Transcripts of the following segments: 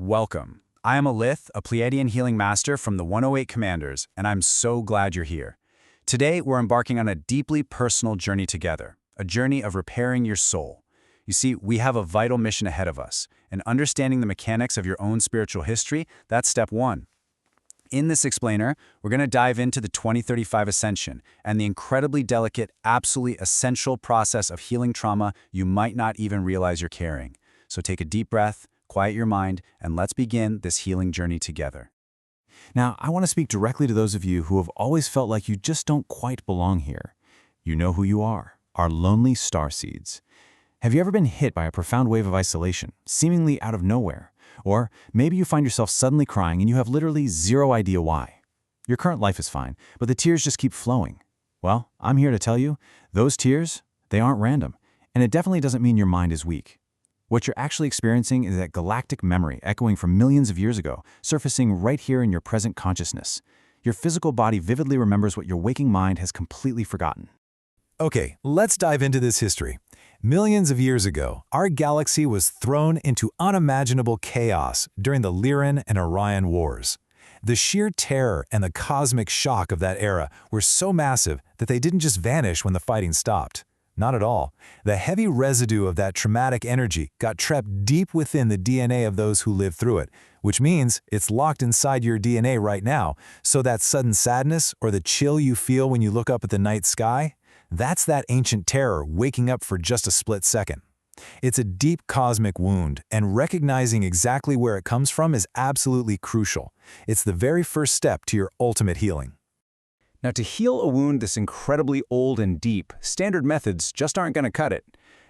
Welcome. I am Alith, a Pleiadian Healing Master from the 108 Commanders, and I'm so glad you're here. Today, we're embarking on a deeply personal journey together, a journey of repairing your soul. You see, we have a vital mission ahead of us, and understanding the mechanics of your own spiritual history, that's step one. In this explainer, we're going to dive into the 2035 Ascension and the incredibly delicate, absolutely essential process of healing trauma you might not even realize you're carrying. So take a deep breath, quiet your mind, and let's begin this healing journey together. Now, I want to speak directly to those of you who have always felt like you just don't quite belong here. You know who you are, our lonely starseeds. Have you ever been hit by a profound wave of isolation, seemingly out of nowhere? Or maybe you find yourself suddenly crying and you have literally zero idea why. Your current life is fine, but the tears just keep flowing. Well, I'm here to tell you, those tears, they aren't random, and it definitely doesn't mean your mind is weak. What you're actually experiencing is that galactic memory echoing from millions of years ago, surfacing right here in your present consciousness. Your physical body vividly remembers what your waking mind has completely forgotten. Okay, let's dive into this history. Millions of years ago, our galaxy was thrown into unimaginable chaos during the Lyran and Orion Wars. The sheer terror and the cosmic shock of that era were so massive that they didn't just vanish when the fighting stopped. Not at all. The heavy residue of that traumatic energy got trapped deep within the DNA of those who lived through it, which means it's locked inside your DNA right now, so that sudden sadness or the chill you feel when you look up at the night sky, that's that ancient terror waking up for just a split second. It's a deep cosmic wound, and recognizing exactly where it comes from is absolutely crucial. It's the very first step to your ultimate healing. Now, to heal a wound this incredibly old and deep, standard methods just aren't going to cut it.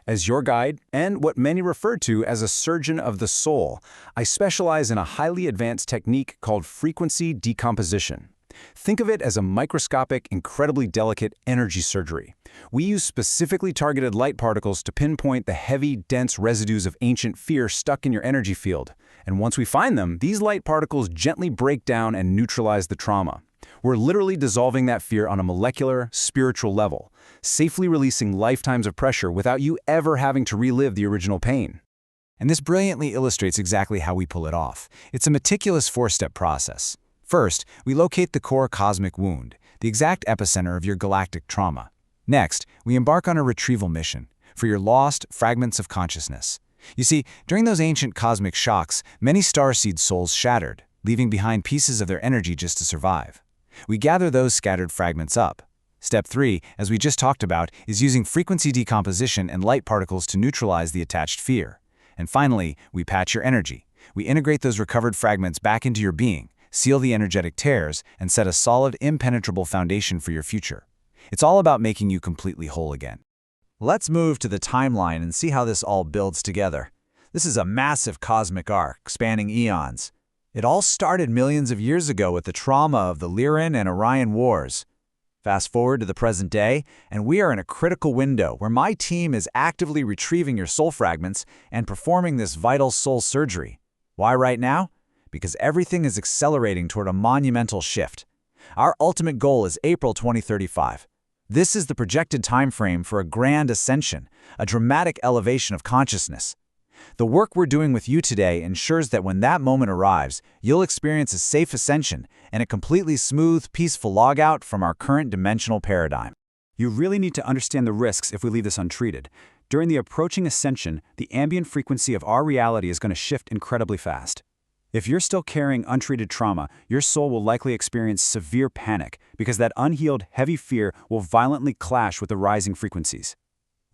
As your guide, and what many refer to as a surgeon of the soul, I specialize in a highly advanced technique called frequency decomposition. Think of it as a microscopic, incredibly delicate energy surgery. We use specifically targeted light particles to pinpoint the heavy, dense residues of ancient fear stuck in your energy field. And once we find them, these light particles gently break down and neutralize the trauma. We're literally dissolving that fear on a molecular, spiritual level, safely releasing lifetimes of pressure without you ever having to relive the original pain. And this brilliantly illustrates exactly how we pull it off. It's a meticulous four-step process. First, we locate the core cosmic wound, the exact epicenter of your galactic trauma. Next, we embark on a retrieval mission for your lost fragments of consciousness. You see, during those ancient cosmic shocks, many starseed souls shattered, leaving behind pieces of their energy just to survive. We gather those scattered fragments up. Step 3, as we just talked about, is using frequency decomposition and light particles to neutralize the attached fear. And finally, we patch your energy. We integrate those recovered fragments back into your being, seal the energetic tears, and set a solid, impenetrable foundation for your future. It's all about making you completely whole again. Let's move to the timeline and see how this all builds together. This is a massive cosmic arc spanning eons. It all started millions of years ago with the trauma of the Lyran and Orion Wars. Fast forward to the present day, and we are in a critical window where my team is actively retrieving your soul fragments and performing this vital soul surgery. Why right now? Because everything is accelerating toward a monumental shift. Our ultimate goal is April 2035. This is the projected time frame for a grand ascension, a dramatic elevation of consciousness. The work we're doing with you today ensures that when that moment arrives, you'll experience a safe ascension and a completely smooth, peaceful logout from our current dimensional paradigm. You really need to understand the risks if we leave this untreated. During the approaching ascension, the ambient frequency of our reality is going to shift incredibly fast. If you're still carrying untreated trauma, your soul will likely experience severe panic because that unhealed, heavy fear will violently clash with the rising frequencies.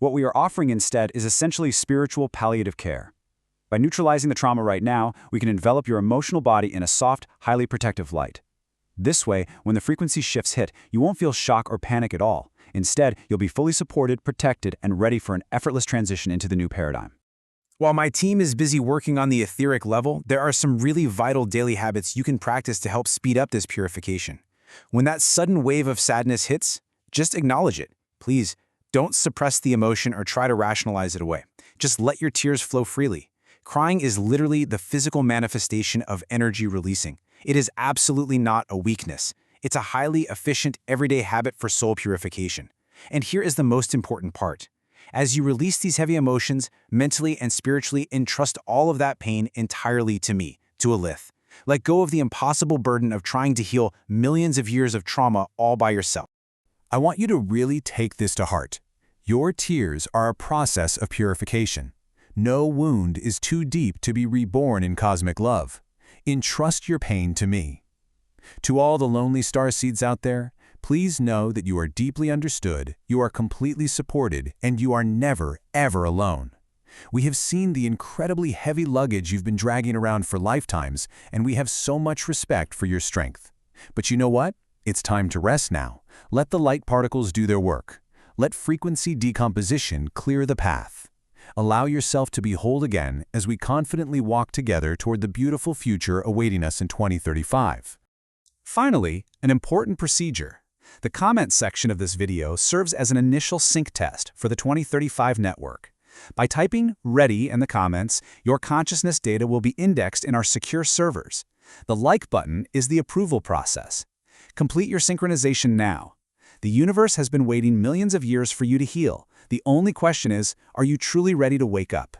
What we are offering instead is essentially spiritual palliative care. By neutralizing the trauma right now, we can envelop your emotional body in a soft, highly protective light. This way, when the frequency shifts hit, you won't feel shock or panic at all. Instead, you'll be fully supported, protected, and ready for an effortless transition into the new paradigm. While my team is busy working on the etheric level, there are some really vital daily habits you can practice to help speed up this purification. When that sudden wave of sadness hits, just acknowledge it. Please, don't suppress the emotion or try to rationalize it away. Just let your tears flow freely. Crying is literally the physical manifestation of energy releasing. It is absolutely not a weakness. It's a highly efficient, everyday habit for soul purification. And here is the most important part. As you release these heavy emotions, mentally and spiritually entrust all of that pain entirely to me, to Alith. Let go of the impossible burden of trying to heal millions of years of trauma all by yourself. I want you to really take this to heart. Your tears are a process of purification. No wound is too deep to be reborn in cosmic love. Entrust your pain to me. To all the lonely starseeds out there, please know that you are deeply understood, you are completely supported, and you are never, ever alone. We have seen the incredibly heavy luggage you've been dragging around for lifetimes, and we have so much respect for your strength. But you know what? It's time to rest now. Let the light particles do their work. Let frequency decomposition clear the path. Allow yourself to be whole again as we confidently walk together toward the beautiful future awaiting us in 2035. Finally, an important procedure. The comment section of this video serves as an initial sync test for the 2035 network. By typing "ready" in the comments, your consciousness data will be indexed in our secure servers. The like button is the approval process. Complete your synchronization now. The universe has been waiting millions of years for you to heal. The only question is, are you truly ready to wake up?